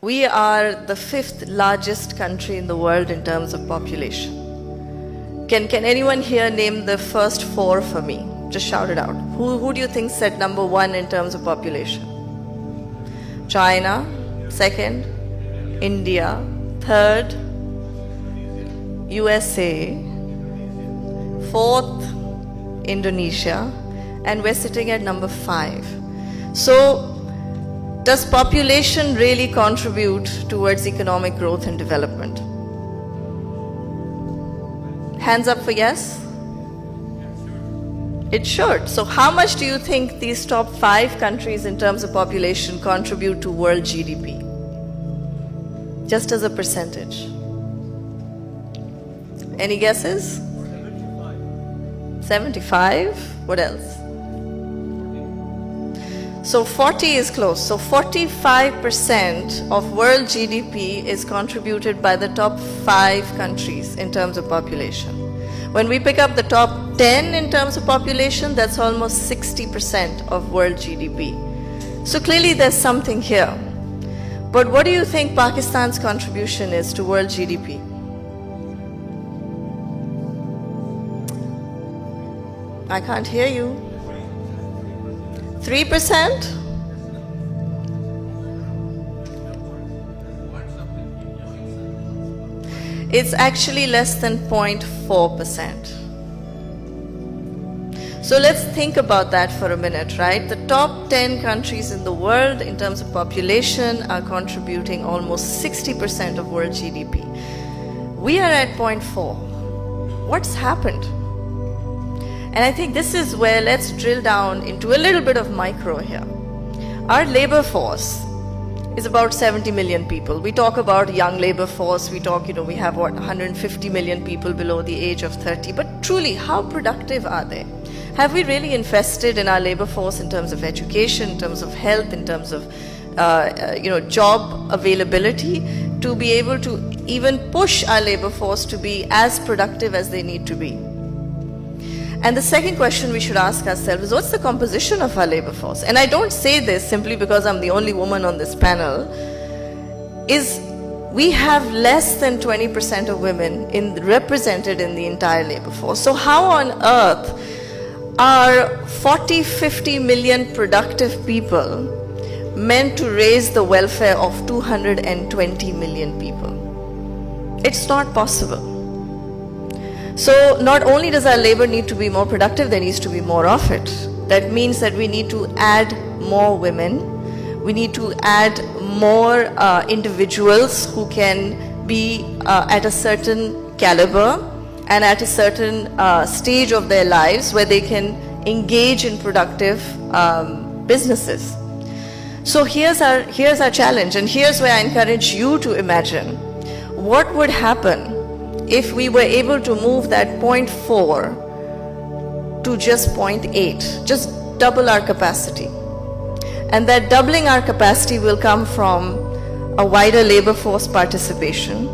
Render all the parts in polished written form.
We are the 5th largest country in the world in terms of population. Can anyone here name the first 4 for me? Just shout it out. Who do you think set number 1 in terms of population? China, 2nd, India, 3rd, USA, 4th, Indonesia, and we're sitting at number 5. So, does population really contribute towards economic growth and development? Hands up for yes? It should. So how much do you think these top 5 countries in terms of population contribute to world GDP? Just as a percentage. Any guesses? 75. What else? So 40 is close. So 45% of world GDP is contributed by the top 5 countries in terms of population. When we pick up the top 10 in terms of population, that's almost 60% of world GDP. So clearly there's something here. But what do you think Pakistan's contribution is to world GDP? I can't hear you. 3%? It's actually less than 0.4%. So let's think about that for a minute, right? The top 10 countries in the world in terms of population are contributing almost 60% of world GDP. We are at 0.4. What's happened? And I think this is where let's drill down into a little bit of micro here. Our labor force is about 70 million people. We talk about young labor force, we talk, we have 150 million people below the age of 30, but truly, how productive are they? Have we really invested in our labor force in terms of education, in terms of health, in terms of job availability, to be able to even push our labor force to be as productive as they need to be? And the second question we should ask ourselves is, what's the composition of our labor force? And I don't say this simply because I'm the only woman on this panel, is we have less than 20% of women represented in the entire labor force. So how on earth are 40-50 million productive people meant to raise the welfare of 220 million people? It's not possible. So not only does our labor need to be more productive, there needs to be more of it. That means that we need to add more women. We need to add more individuals who can be at a certain caliber and at a certain stage of their lives where they can engage in productive businesses. So here's our challenge, and here's where I encourage you to imagine what would happen if we were able to move that 0.4 to just 0.8, just double our capacity. And that doubling our capacity will come from a wider labor force participation,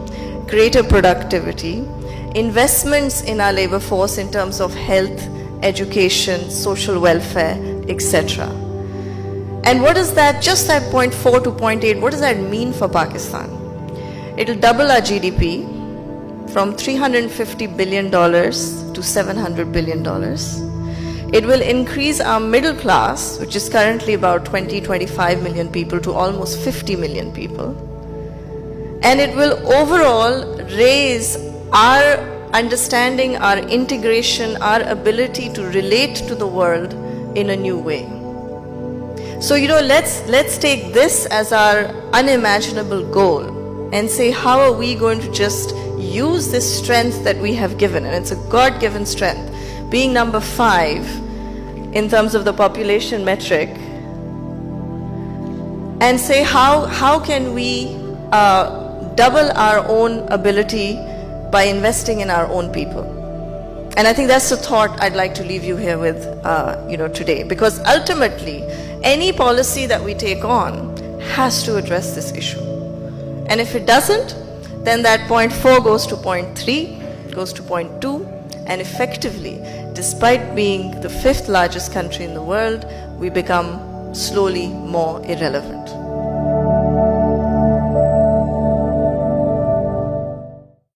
greater productivity, investments in our labor force in terms of health, education, social welfare, etc. And what does that, just that 0.4 to 0.8, what does that mean for Pakistan? It'll double our GDP from $350 billion to $700 billion. It will increase our middle class, which is currently about 20-25 million people, to almost 50 million people. And it will overall raise our understanding, our integration, our ability to relate to the world in a new way. So, let's take this as our unimaginable goal and say, how are we going to just use this strength that we have given, and it's a God-given strength, being number 5 in terms of the population metric, and say how can we double our own ability by investing in our own people. And I think that's the thought I'd like to leave you here with today, because ultimately any policy that we take on has to address this issue. And if it doesn't, then that 0.4 goes to 0.3, goes to 0.2, and effectively, despite being the 5th largest country in the world, we become slowly more irrelevant.